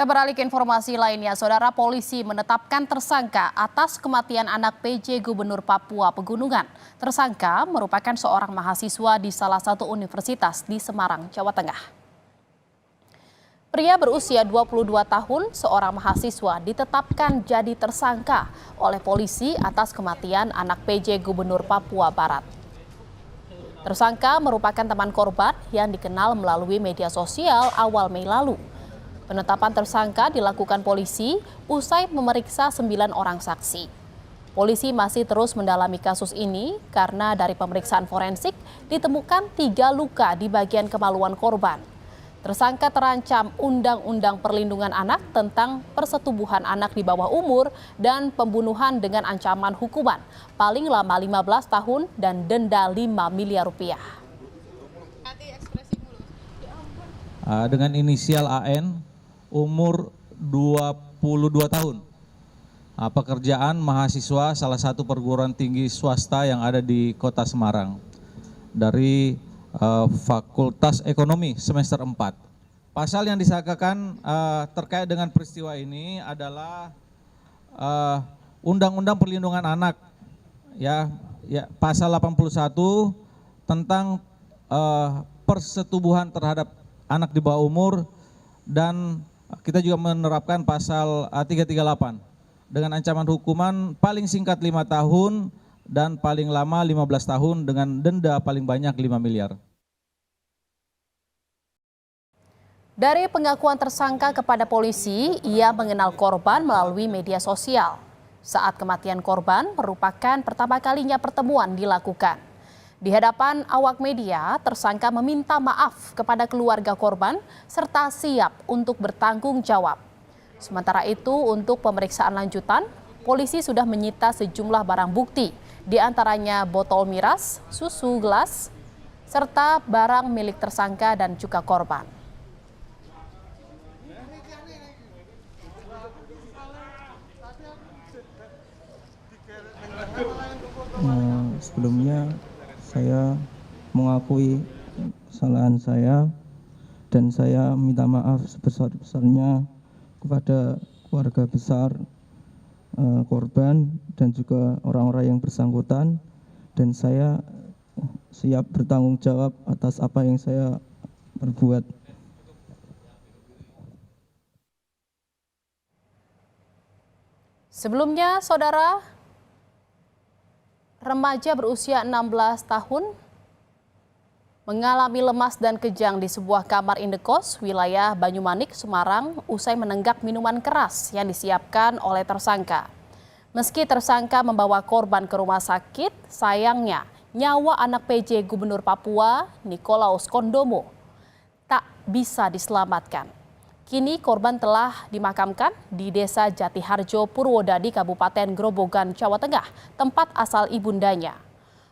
Kita beralih ke informasi lainnya, Saudara. Polisi menetapkan tersangka atas kematian anak PJ Gubernur Papua Pegunungan. Tersangka merupakan seorang mahasiswa di salah satu universitas di Semarang, Jawa Tengah. Pria berusia 22 tahun, seorang mahasiswa ditetapkan jadi tersangka oleh polisi atas kematian anak PJ Gubernur Papua Barat. Tersangka merupakan teman korban yang dikenal melalui media sosial awal Mei lalu. Penetapan tersangka dilakukan polisi usai memeriksa 9 orang saksi. Polisi masih terus mendalami kasus ini karena dari pemeriksaan forensik ditemukan 3 luka di bagian kemaluan korban. Tersangka terancam Undang-Undang Perlindungan Anak tentang persetubuhan anak di bawah umur dan pembunuhan dengan ancaman hukuman paling lama 15 tahun dan denda 5 miliar rupiah. Dengan inisial AN, umur 22 tahun. Pekerjaan mahasiswa salah satu perguruan tinggi swasta yang ada di Kota Semarang. Dari Fakultas Ekonomi semester 4. Pasal yang disangkakan terkait dengan peristiwa ini adalah Undang-Undang Perlindungan Anak, ya pasal 81 tentang persetubuhan terhadap anak di bawah umur, dan kita juga menerapkan pasal 338 dengan ancaman hukuman paling singkat 5 tahun dan paling lama 15 tahun dengan denda paling banyak 5 miliar. Dari pengakuan tersangka kepada polisi, ia mengenal korban melalui media sosial. Saat kematian korban merupakan pertama kalinya pertemuan dilakukan. Di hadapan awak media, tersangka meminta maaf kepada keluarga korban serta siap untuk bertanggung jawab. Sementara itu, untuk pemeriksaan lanjutan, polisi sudah menyita sejumlah barang bukti, di antaranya botol miras, susu gelas, serta barang milik tersangka dan juga korban. Sebelumnya saya mengakui kesalahan saya dan saya minta maaf sebesar-besarnya kepada keluarga besar korban dan juga orang-orang yang bersangkutan, dan saya siap bertanggung jawab atas apa yang saya perbuat. Sebelumnya, Saudara, remaja berusia 16 tahun mengalami lemas dan kejang di sebuah kamar indekos wilayah Banyumanik, Semarang usai menenggak minuman keras yang disiapkan oleh tersangka. Meski tersangka membawa korban ke rumah sakit, sayangnya nyawa anak PJ Gubernur Papua, Nikolaus Kondomo, tak bisa diselamatkan. Kini korban telah dimakamkan di Desa Jatiharjo, Purwodadi, Kabupaten Grobogan, Jawa Tengah, tempat asal ibundanya.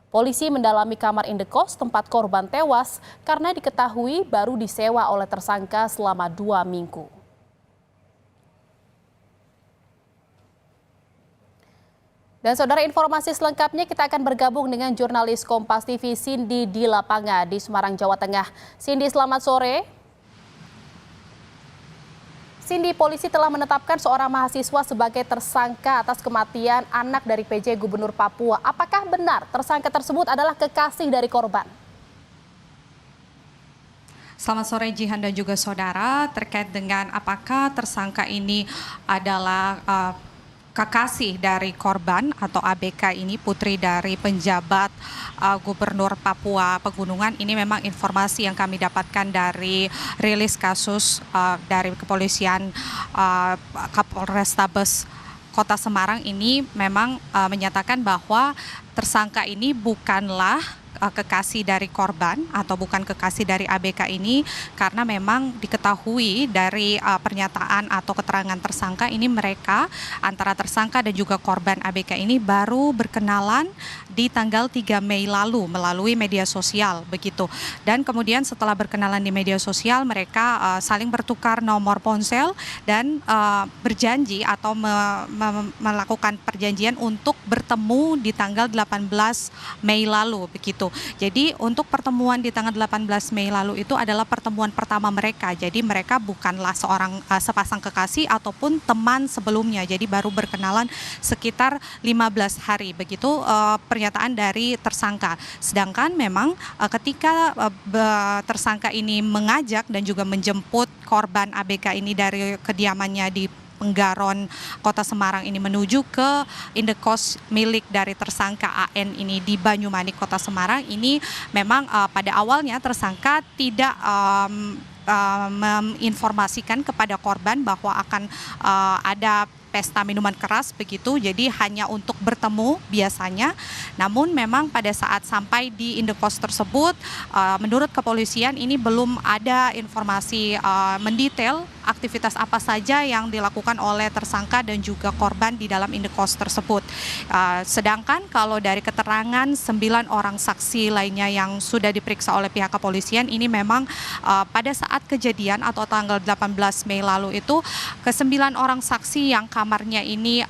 Polisi mendalami kamar indekos tempat korban tewas karena diketahui baru disewa oleh tersangka selama 2 minggu. Dan Saudara, informasi selengkapnya kita akan bergabung dengan jurnalis Kompas TV Cindy di lapangan di Semarang, Jawa Tengah. Cindy, selamat sore. Cindy, polisi telah menetapkan seorang mahasiswa sebagai tersangka atas kematian anak dari PJ Gubernur Papua. Apakah benar tersangka tersebut adalah kekasih dari korban? Selamat sore Jihan dan juga saudara, terkait dengan apakah tersangka ini adalah kekasih dari korban atau ABK ini, putri dari penjabat Gubernur Papua Pegunungan. Ini memang informasi yang kami dapatkan dari rilis kasus dari kepolisian Kapolrestabes Kota Semarang ini memang menyatakan bahwa tersangka ini bukanlah kekasih dari korban atau bukan kekasih dari ABK ini, karena memang diketahui dari pernyataan atau keterangan tersangka ini mereka antara tersangka dan juga korban ABK ini baru berkenalan di tanggal 3 Mei lalu melalui media sosial begitu. Dan kemudian setelah berkenalan di media sosial mereka saling bertukar nomor ponsel dan berjanji atau melakukan perjanjian untuk bertemu di tanggal 18 18 Mei lalu begitu. Jadi untuk pertemuan di tanggal 18 Mei lalu itu adalah pertemuan pertama mereka. Jadi mereka bukanlah sepasang kekasih ataupun teman sebelumnya. Jadi baru berkenalan sekitar 15 hari begitu pernyataan dari tersangka. Sedangkan memang ketika tersangka ini mengajak dan juga menjemput korban ABK ini dari kediamannya di Penggaron Kota Semarang ini menuju ke indekos milik dari tersangka AN ini di Banyumanik Kota Semarang ini memang pada awalnya tersangka tidak menginformasikan kepada korban bahwa akan ada pesta minuman keras begitu, jadi hanya untuk bertemu biasanya. Namun memang pada saat sampai di indekos tersebut, menurut kepolisian ini belum ada informasi mendetail aktivitas apa saja yang dilakukan oleh tersangka dan juga korban di dalam indekos tersebut. Sedangkan kalau dari keterangan 9 orang saksi lainnya yang sudah diperiksa oleh pihak kepolisian ini memang pada saat kejadian atau tanggal 18 Mei lalu itu ke-9 orang saksi yang kamarnya ini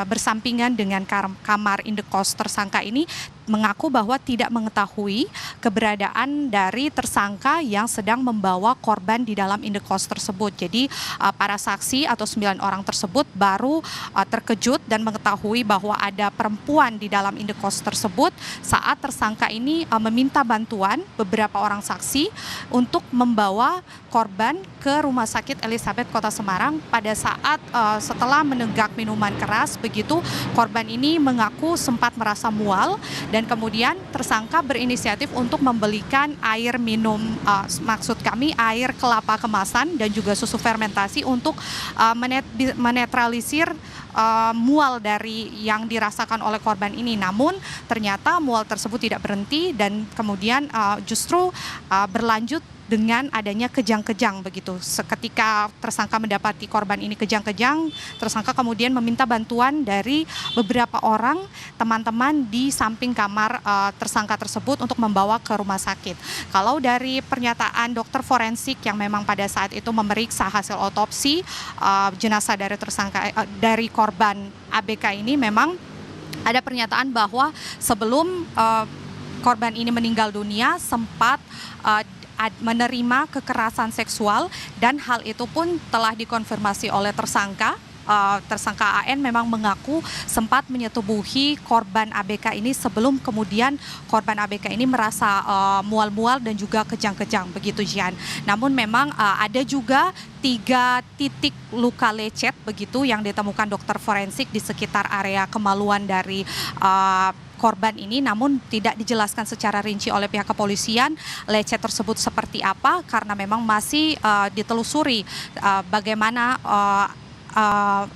bersampingan dengan kamar indekos tersangka ini mengaku bahwa tidak mengetahui keberadaan dari tersangka yang sedang membawa korban di dalam indekos tersebut. Jadi para saksi atau 9 orang tersebut baru terkejut dan mengetahui bahwa ada perempuan di dalam indekos tersebut saat tersangka ini meminta bantuan beberapa orang saksi untuk membawa korban ke Rumah Sakit Elizabeth Kota Semarang pada saat setelah menenggak minuman keras begitu korban ini mengaku sempat merasa mual dan kemudian tersangka berinisiatif untuk membelikan air minum, maksud kami air kelapa kemasan dan juga susu fermentasi untuk menetralisir mual dari yang dirasakan oleh korban ini. Namun ternyata mual tersebut tidak berhenti dan kemudian justru berlanjut dengan adanya kejang-kejang begitu. Seketika tersangka mendapati korban ini kejang-kejang, tersangka kemudian meminta bantuan dari beberapa orang teman-teman di samping kamar tersangka tersebut untuk membawa ke rumah sakit. Kalau dari pernyataan dokter forensik yang memang pada saat itu memeriksa hasil otopsi jenazah dari tersangka dari korban ABK ini memang ada pernyataan bahwa sebelum korban ini meninggal dunia sempat menerima kekerasan seksual dan hal itu pun telah dikonfirmasi oleh tersangka. Tersangka AN memang mengaku sempat menyetubuhi korban ABK ini sebelum kemudian korban ABK ini merasa mual-mual dan juga kejang-kejang begitu Jian. Namun memang ada juga 3 titik luka lecet begitu yang ditemukan dokter forensik di sekitar area kemaluan dari korban ini, namun tidak dijelaskan secara rinci oleh pihak kepolisian lecet tersebut seperti apa karena memang masih ditelusuri bagaimana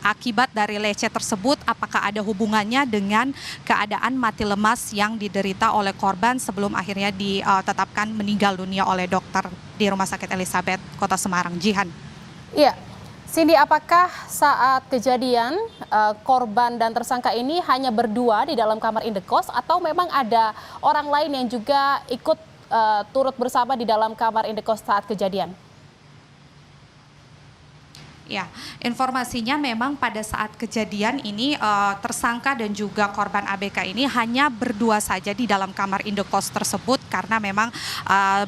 akibat dari lecet tersebut, apakah ada hubungannya dengan keadaan mati lemas yang diderita oleh korban sebelum akhirnya ditetapkan meninggal dunia oleh dokter di Rumah Sakit Elizabeth Kota Semarang. Jihan. Iya, Cindy, apakah saat kejadian korban dan tersangka ini hanya berdua di dalam kamar indekos atau memang ada orang lain yang juga ikut turut bersama di dalam kamar indekos saat kejadian? Ya, informasinya memang pada saat kejadian ini tersangka dan juga korban ABK ini hanya berdua saja di dalam kamar indekos tersebut karena memang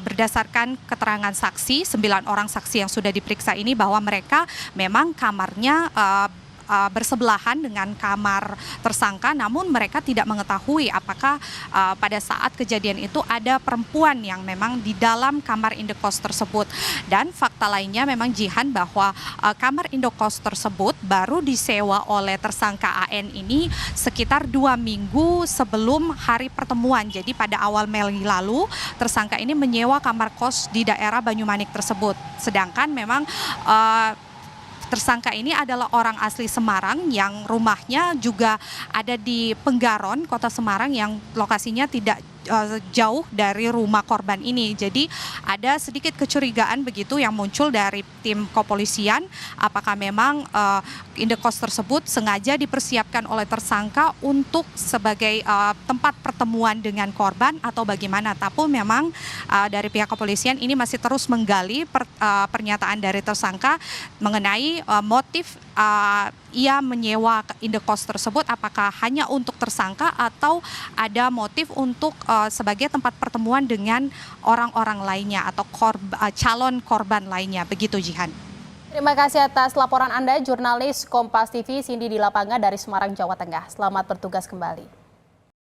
berdasarkan keterangan saksi, 9 orang saksi yang sudah diperiksa ini bahwa mereka memang kamarnya bersebelahan dengan kamar tersangka, namun mereka tidak mengetahui apakah pada saat kejadian itu ada perempuan yang memang di dalam kamar indekos tersebut. Dan fakta lainnya memang Jihan bahwa kamar indekos tersebut baru disewa oleh tersangka AN ini sekitar 2 minggu sebelum hari pertemuan. Jadi pada awal Mei lalu tersangka ini menyewa kamar kos di daerah Banyumanik tersebut. Sedangkan memang tersangka ini adalah orang asli Semarang yang rumahnya juga ada di Penggaron, Kota Semarang yang lokasinya tidak jauh dari rumah korban ini. Jadi ada sedikit kecurigaan begitu yang muncul dari tim kepolisian apakah memang indekos tersebut sengaja dipersiapkan oleh tersangka untuk sebagai tempat pertemuan dengan korban atau bagaimana. Tapi memang dari pihak kepolisian ini masih terus menggali pernyataan dari tersangka mengenai motif ia menyewa indekos tersebut apakah hanya untuk tersangka atau ada motif untuk sebagai tempat pertemuan dengan orang-orang lainnya atau calon korban lainnya, begitu Jihan. Terima kasih atas laporan Anda, jurnalis Kompas TV Cindy di lapangan dari Semarang, Jawa Tengah. Selamat bertugas kembali.